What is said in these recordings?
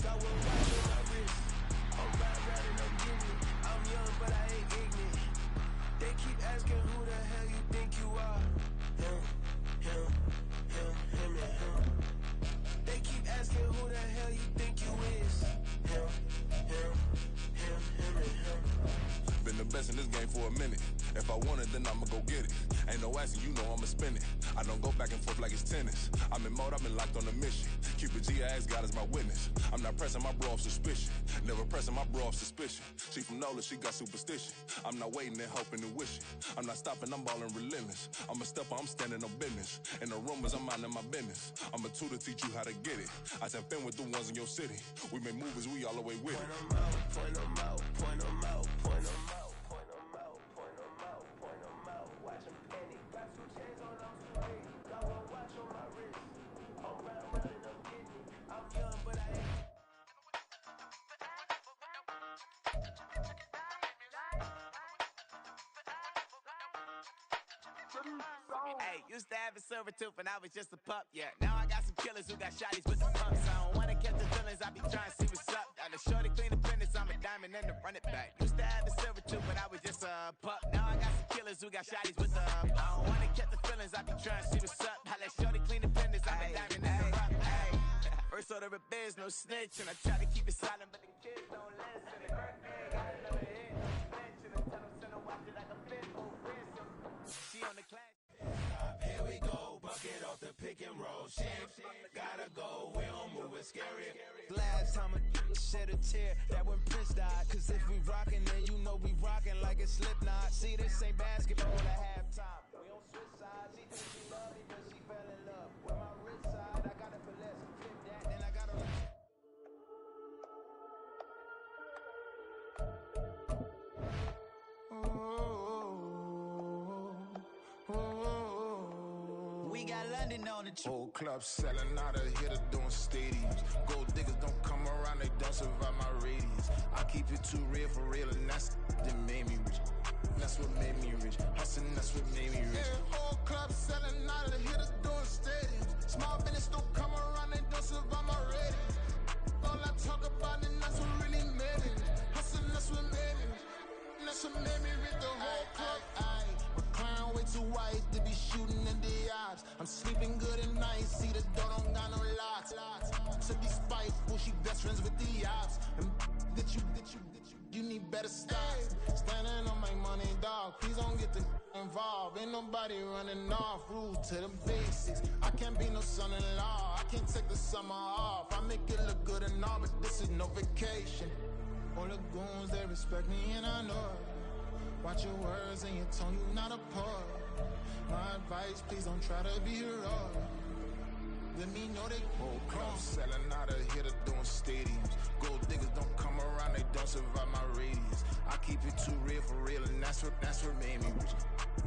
I will watch on my wrist. I'm riding and I'm getting it. I'm young, but I ain't ignorant. They keep asking who the hell you think you are. Him, and him. They keep asking who the hell you think you is. Him, and him. Been the best in this game for a minute. If I want it, then I'ma go get it. Ain't no asking, you know I'ma spin it. I don't go back and forth like it's tennis. I'm in mode, I've been locked on a mission. Cupid G, I ask God as my witness. I'm not pressing my bro off suspicion. Never pressing my bro off suspicion. She from NOLA, she got superstition. I'm not waiting and hoping and wishing. I'm not stopping, I'm balling relentless. I'm a stepper, I'm standing on business. In the rumors, I'm minding my business. I'm a tutor, teach you how to get it. I tap in with the ones in your city. We make movies, we all the way with it. Point them out. Watch them panic. Got 2 chains on, I'm too big. Got one watch on my wrist. I'm riding and I'm getting it. I'm young, but I ain't. Hey, used to have a silver tooth when I was just a pup, yeah. Now I got some killers who got shotties with the pumps. I don't wanna catch the feelings, I be trying to see what's up. Got a shorty clean the business, I'm a diamond and to run it back. Used to have a silver tooth when I was just a pup. Now I got some killers who got shotties with the I don't wanna catch the feelings, I be trying to see what's up. I let shorty clean the business, I'm a diamond and to run it back. First order of biz, no snitch, and I try to keep it silent, but the kids don't listen. The birthday got another hit, no snitch, and I tell them send her watch it like a fit, oh ransom. She on the class. Here we go, bucket off the pick and roll. Shit, gotta go, we don't move, it's scary. Last time a shed a tear, that when Prince died. Cause if we rockin', then you know we rockin' like it's Slipknot. See, this ain't basketball at halftime. We don't switch sides, she thinks she love me, but she fell in love. With my wrist side, I got it for less. Flip that, then I got her. We got London on the Whole club selling out of here to doing stadiums. Gold diggers don't come around, they don't survive my radius. I keep it too real for real, and that's that made me rich. That's what made me rich. Hustling, that's what made me rich. Yeah, whole club selling out of here to doing stadiums. Small business don't come around, they don't survive my radius. All I talk about, and that's what really made me. Hustling, that's what made me rich. That's what made me rich. The whole club. McLaren way too white to be shooting in the odds. I'm sleeping good at night, see the door don't got no locks. To be spiteful, she best friends with the ops. And you need better stop. Standing on my money, dog. Please don't get involved. Ain't nobody running off. Rules to the basics. I can't be no son-in-law. I can't take the summer off. I make it look good and all, but this is no vacation. All the goons, they respect me and I know it. Watch your words and your tone, you not a part. My advice, please don't try to be heroic. Let me know they whole club selling out of here to doing stadiums. Gold diggers don't come around, they don't survive my radius. I keep it too real for real, and that's what made me rich.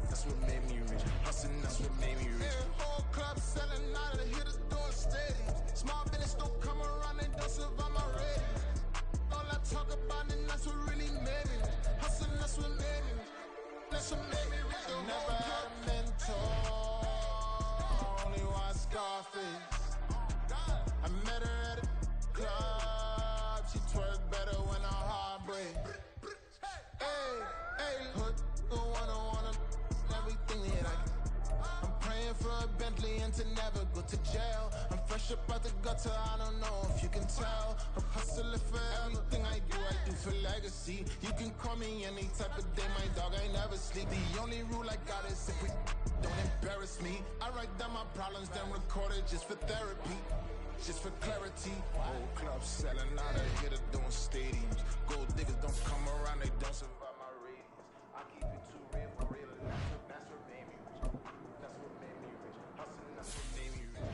That's what made me rich. Hustling, that's what made me rich. Yeah, whole club selling out of here to doing stadiums. Small business don't come around, they don't survive my radius. All I talk about, and that's what really made me rich. Hustling, that's what made me rich. That's what made me rich. Never had a mentor, only watch Scarface. I met her at a club, she twerk better when her heart breaks. Hey, hood, wanna everything that I can. I'm praying for a Bentley and to never go to jail. I'm fresh up out the gutter, I don't know if you can tell. I'm hustling for everything I do for legacy. You can call me any type of day, my dog, I never sleep. The only rule I got is if we don't embarrass me. I write down my problems, then record it just for therapy. Just for clarity. Whole club selling out of here to doing stadiums. Gold diggers don't come around, they don't survive my radius. I keep it too real for real, and that's what made me rich. That's what made me rich. Hustling, that's what made me rich.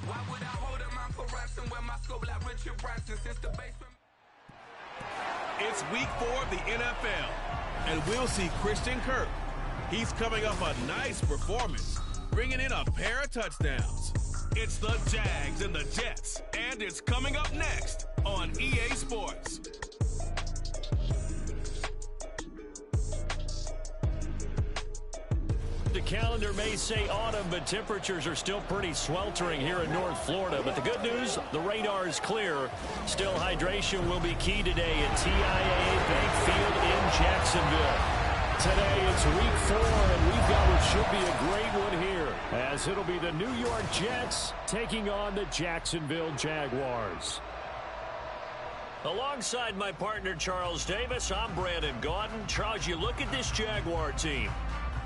Why would I hold a man for ransom when my scope like Richard Branson since the basement? It's week 4 of the NFL, and we'll see Christian Kirk. He's coming off a nice performance, bringing in a pair of touchdowns. It's the Jags and the Jets, and it's coming up next on EA Sports. the calendar may say autumn, but temperatures are still pretty sweltering here in North Florida. But the good news, the radar is clear. Still, hydration will be key today at TIAA Bank Field in Jacksonville. Today, it's week 4, and we've got what should be a great one here, as it'll be the New York Jets taking on the Jacksonville Jaguars. Alongside my partner, Charles Davis, I'm Brandon Gaudin. Charles, you look at this Jaguar team.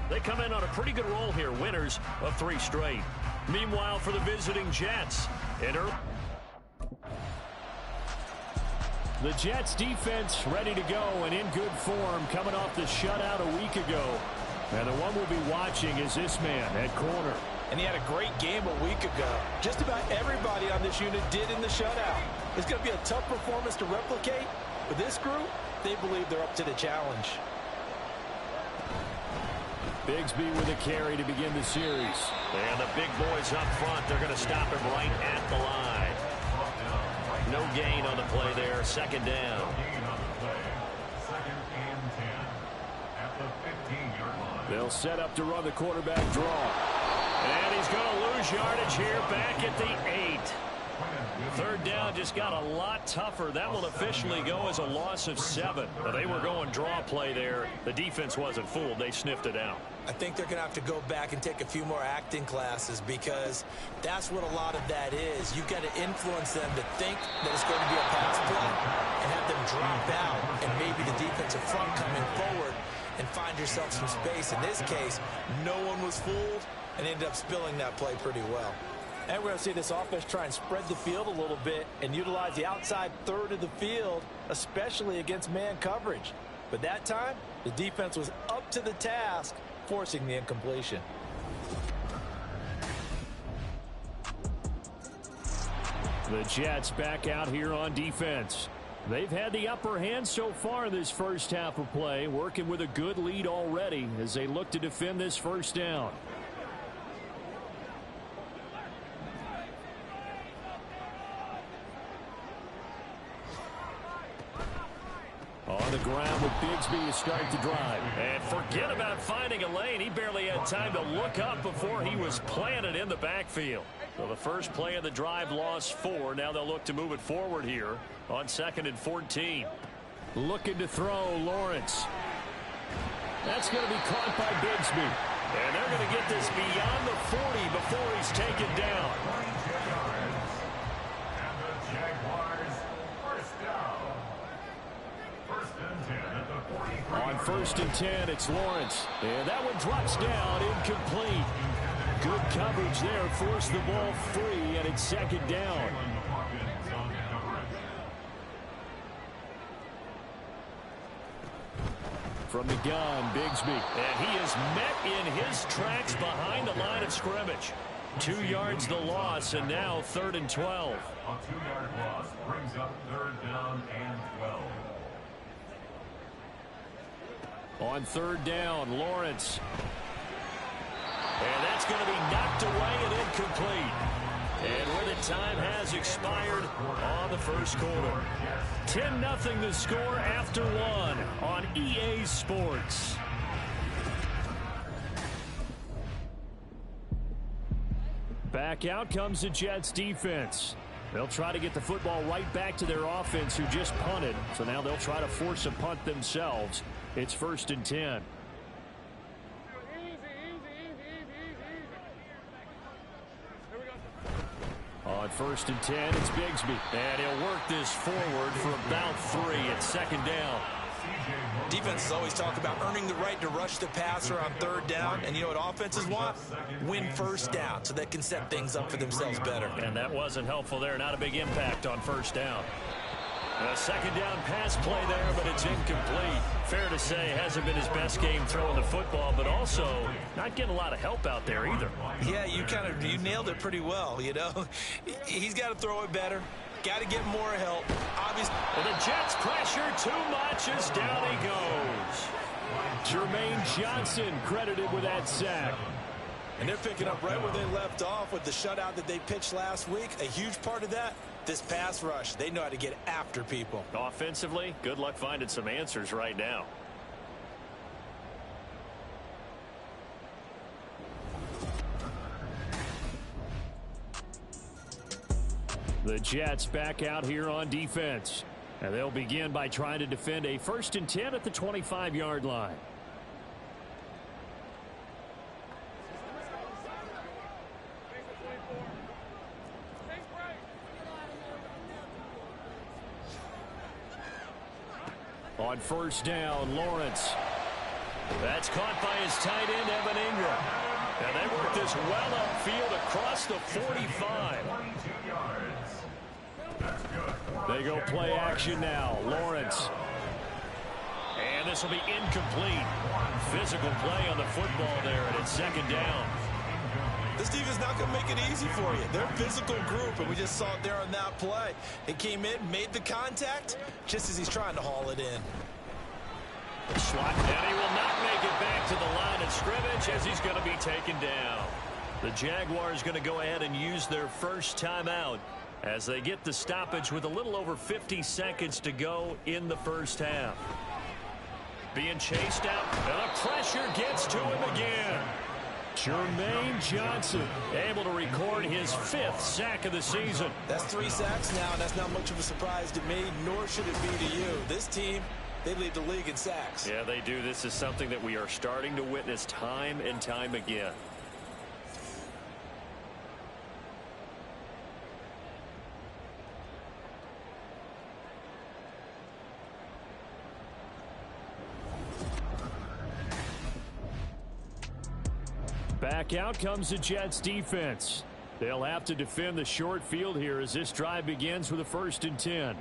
They come in on a pretty good roll here, winners of 3 straight. Meanwhile, for the visiting Jets, the Jets defense ready to go and in good form, coming off the shutout a week ago. And the one we'll be watching is this man at corner. And he had a great game a week ago. Just about everybody on this unit did in the shutout. It's going to be a tough performance to replicate. But this group, they believe they're up to the challenge. Bigsby with a carry to begin the series. And the big boys up front, they're going to stop him right at the line. No gain on the play there. Second down. They'll set up to run the quarterback draw. And he's going to lose yardage here back at the 8. Third down just got a lot tougher. That will officially go as a loss of 7. Now, they were going draw play there. The defense wasn't fooled. They sniffed it out. I think they're going to have to go back and take a few more acting classes, because that's what a lot of that is. You've got to influence them to think that it's going to be a pass play and have them drop out, and maybe the defensive front coming forward and find yourself some space. In this case, no one was fooled and ended up spilling that play pretty well. And we're going to see this offense try and spread the field a little bit and utilize the outside third of the field, especially against man coverage. But that time, the defense was up to the task, forcing the incompletion. The Jets back out here on defense. They've had the upper hand so far in this first half of play, working with a good lead already as they look to defend this first down. On the ground with Bigsby to start the drive. And forget about finding a lane. He barely had time to look up before he was planted in the backfield. So the first play of the drive lost 4. Now they'll look to move it forward here on 2nd and 14. Looking to throw, Lawrence. That's going to be caught by Bigsby. And they're going to get this beyond the 40 before he's taken down. On 1st and 10, it's Lawrence. And that one drops down, incomplete. Good coverage there, forced the ball free, and it's 2nd down. From the gun, Bigsby. And he is met in his tracks behind the line of scrimmage. 2 yards the loss, and now 3rd and 12. A 2-yard loss brings up 3rd down and 12. On 3rd down, Lawrence. And that's going to be knocked away and incomplete. And where the time has expired on the first quarter. 10-0 the score after 1 on EA Sports. Back out comes the Jets defense. They'll try to get the football right back to their offense, who just punted. So now they'll try to force a punt themselves. It's 1st and 10. On 1st and 10, it's Bigsby. And he'll work this forward for about 3 at 2nd down. Defenses always talk about earning the right to rush the passer on 3rd down. And you know what offenses want? Win 1st down so they can set things up for themselves better. And that wasn't helpful there. Not a big impact on 1st down. A 2nd down pass play there, but it's incomplete. Fair to say, hasn't been his best game throwing the football, but also not getting a lot of help out there either. Yeah, you nailed it pretty well, you know. He's got to throw it better. Got to get more help. Obviously. And the Jets pressure too much as down he goes. Jermaine Johnson credited with that sack. And they're picking up right where they left off with the shutout that they pitched last week. A huge part of that, this pass rush. They know how to get after people. Offensively, good luck finding some answers right now. The Jets back out here on defense. And they'll begin by trying to defend a 1st and 10 at the 25-yard line. On 1st down, Lawrence. That's caught by his tight end, Evan Ingram. And they work this well upfield across the 45. They go play action now. Lawrence. And this will be incomplete. Physical play on the football there, and it's 2nd down. This defense not going to make it easy for you. They're a physical group, and we just saw it there on that play. It came in, made the contact, just as he's trying to haul it in. Slot, and he will not make it back to the line of scrimmage as he's going to be taken down. The Jaguars going to go ahead and use their first timeout as they get the stoppage with a little over 50 seconds to go in the first half. Being chased out, and the pressure gets to him again. Jermaine Johnson able to record his 5th sack of the season. That's 3 sacks now, and that's not much of a surprise to me, nor should it be to you. This team, they lead the league in sacks. Yeah, they do. This is something that we are starting to witness time and time again. Back out comes the Jets defense. They'll have to defend the short field here as this drive begins with a 1st and 10.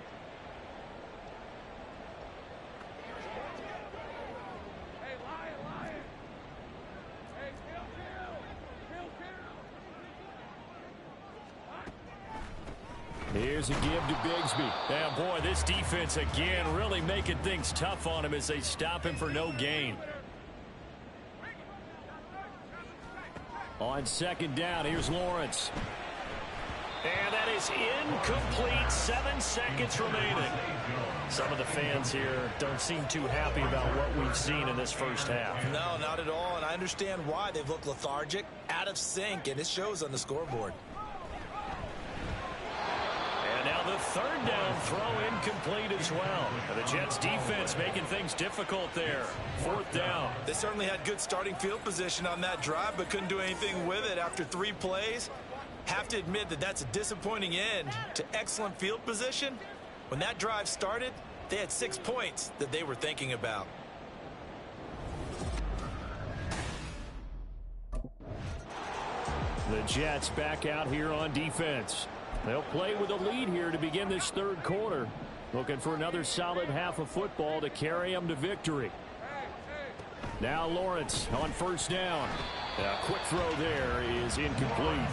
Here's a give to Bigsby. And boy, this defense again really making things tough on him as they stop him for no gain. On 2nd down, here's Lawrence. And that is incomplete. 7 seconds remaining. Some of the fans here don't seem too happy about what we've seen in this first half. No, not at all, and I understand why. They've looked lethargic, out of sync, and it shows on the scoreboard. And now the 3rd down throw incomplete as well. And the Jets defense making things difficult there. 4th down. They certainly had good starting field position on that drive, but couldn't do anything with it after 3 plays. Have to admit that that's a disappointing end to excellent field position. When that drive started, they had 6 points that they were thinking about. The Jets back out here on defense. They'll play with a lead here to begin this 3rd quarter. Looking for another solid half of football to carry them to victory. Now Lawrence on 1st down. A quick throw there is incomplete.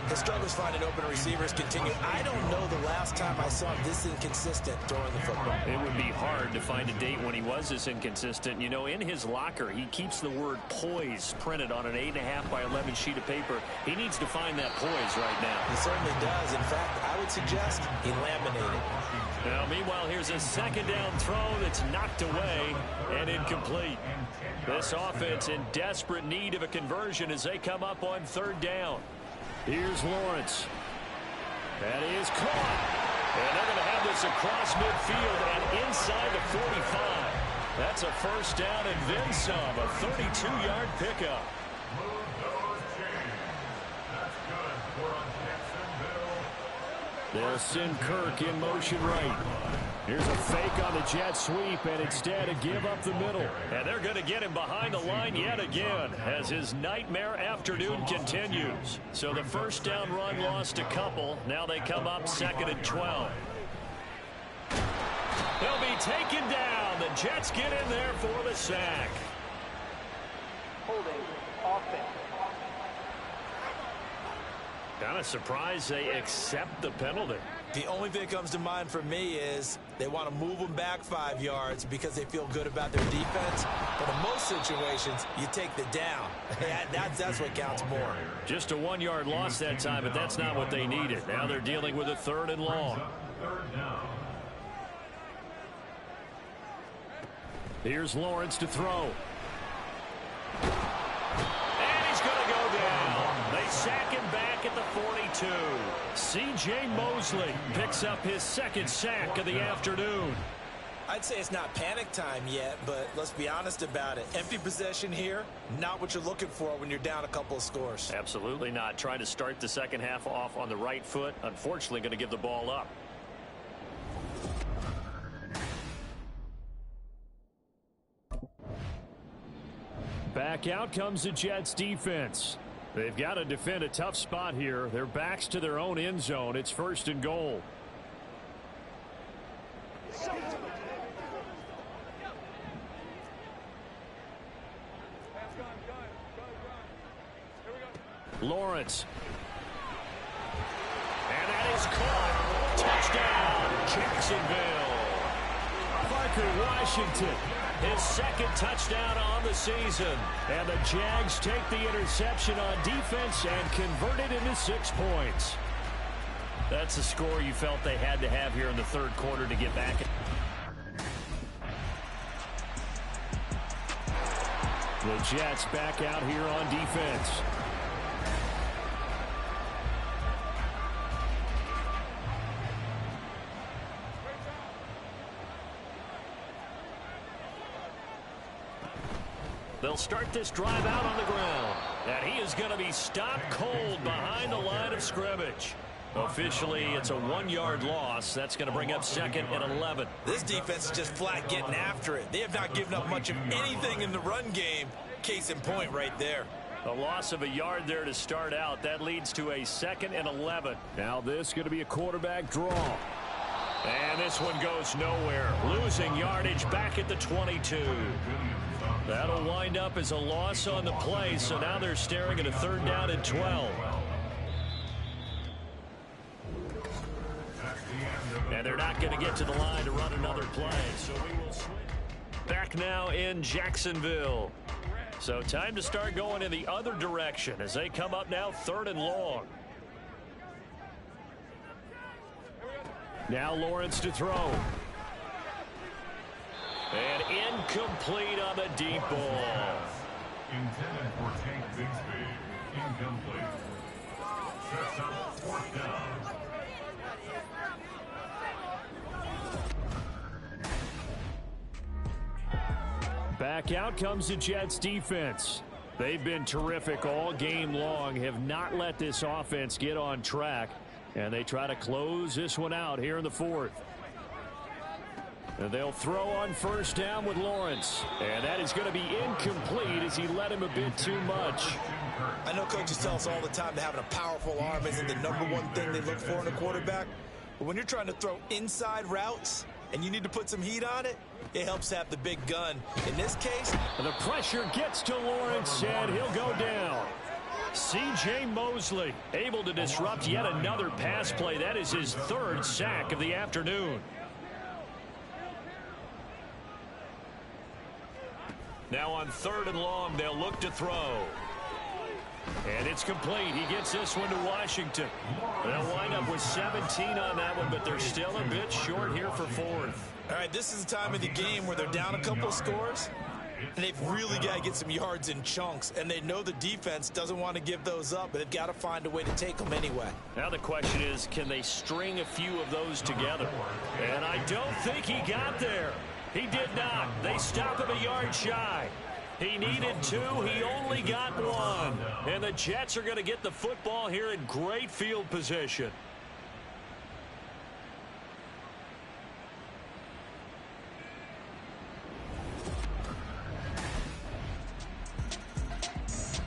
His struggles finding open receivers continue. I don't know the last time I saw him this inconsistent throwing the football. It would be hard to find a date when he was this inconsistent. You know, in his locker, he keeps the word poise printed on an 8.5 by 11 sheet of paper. He needs to find that poise right now. He certainly does. In fact, I would suggest he laminated. Now, meanwhile, here's a 2nd down throw that's knocked away and incomplete. This offense in desperate need of a conversion as they come up on 3rd down. Here's Lawrence. That is caught. And they're going to have this across midfield and inside the 45. That's a 1st down and then some. A 32-yard pickup. They'll send Kirk in motion right. Here's a fake on the jet sweep, and instead a give up the middle. And they're going to get him behind the line yet again as his nightmare afternoon continues. So the 1st down run lost a couple. Now they come up 2nd and 12. They'll be taken down. The Jets get in there for the sack. Holding offense. Kind of surprised they accept the penalty. The only thing that comes to mind for me is they want to move them back 5 yards because they feel good about their defense. But in most situations, you take the down. That's what counts more. Just a 1-yard loss that time, but that's not what they needed. Now they're dealing with a 3rd and long. Here's Lawrence to throw. And he's going to go down. They sack him back at the 42. C.J. Mosley picks up his second sack of the afternoon. I'd say it's not panic time yet, but let's be honest about it. Empty possession here, not what you're looking for when you're down a couple of scores. Absolutely not. Trying to start the second half off on the right foot. Unfortunately, going to give the ball up. Back out comes the Jets defense. They've got to defend a tough spot here. Their backs to their own end zone. It's 1st and goal. Lawrence. And that is caught. Touchdown, Jacksonville. Parker Washington, his second touchdown on the season. And the Jags take the interception on defense and convert it into 6 points. That's a score you felt they had to have here in the third quarter to get back. The Jets back out here on defense. They'll start this drive out on the ground. And he is going to be stopped cold behind the line of scrimmage. Officially, it's a 1-yard loss. That's going to bring up 2nd and 11. This defense is just flat getting after it. They have not given up much of anything in the run game. Case in point right there. A loss of a yard there to start out. That leads to a 2nd and 11. Now this is going to be a quarterback draw. And this one goes nowhere. Losing yardage back at the 22. That'll wind up as a loss on the play, so now they're staring at a 3rd down and 12. And they're not going to get to the line to run another play, so we will switch. Back now in Jacksonville. So time to start going in the other direction as they come up now 3rd and long. Now Lawrence to throw. And incomplete on the deep ball. Intended for Tank Bigsby. Incomplete. Sets up 4th down. Back out comes the Jets defense. They've been terrific all game long, have not let this offense get on track, and they try to close this one out here in the 4th. And they'll throw on 1st down with Lawrence. And that is going to be incomplete as he led him a bit too much. I know coaches tell us all the time that having a powerful arm isn't the #1 thing they look for in a quarterback. But when you're trying to throw inside routes and you need to put some heat on it, it helps to have the big gun. In this case, the pressure gets to Lawrence, and he'll go down. C.J. Mosley able to disrupt yet another pass play. That is his 3rd sack of the afternoon. Now on 3rd and long, they'll look to throw. And it's complete. He gets this one to Washington. They'll wind up with 17 on that one, but they're still a bit short here for 4th. All right, this is the time of the game where they're down a couple of scores, and they've really got to get some yards in chunks, and they know the defense doesn't want to give those up, but they've got to find a way to take them anyway. Now the question is, can they string a few of those together? And I don't think he got there. He did not. They stop him a yard shy. He needed 2. He only got 1. And the Jets are going to get the football here in great field position.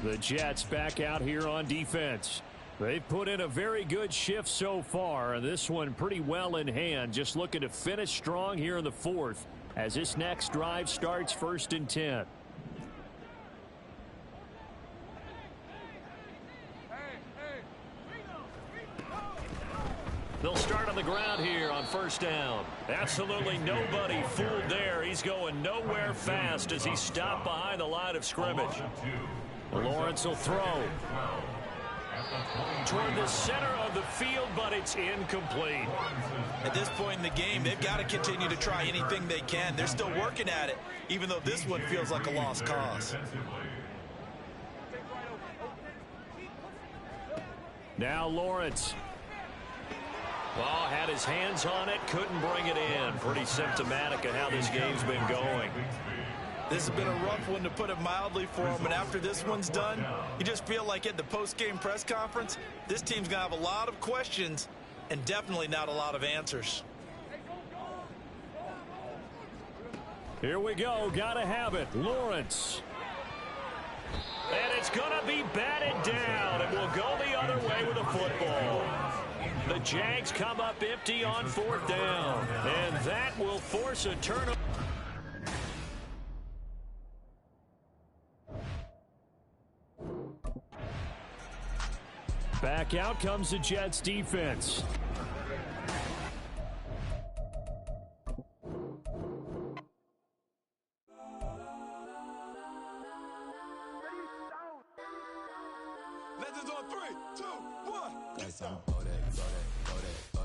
The Jets back out here on defense. They've put in a very good shift so far, and this one pretty well in hand. Just looking to finish strong here in the 4th as this next drive starts 1st and 10. They'll start on the ground here on 1st down. Absolutely nobody fooled there. He's going nowhere fast as he's stopped behind the line of scrimmage. Lawrence will throw toward the center of the field, but it's incomplete. At this point in the game, they've got to continue to try anything they can. They're still working at it, even though this one feels like a lost cause. Now Lawrence. Well, had his hands on it, couldn't bring it in. Pretty symptomatic of how this game's been going. This has been a rough one, to put it mildly, for him. And after this one's done, you just feel like at the post-game press conference, this team's going to have a lot of questions and definitely not a lot of answers. Here we go. Gotta have it. Lawrence. And it's going to be batted down, and we'll go the other way with the football. The Jags come up empty on 4th down, and that will force a turnover. Back out comes the Jets defense. Legends on 3, 2, 1. That's on Bodak, Bodak, Bodak.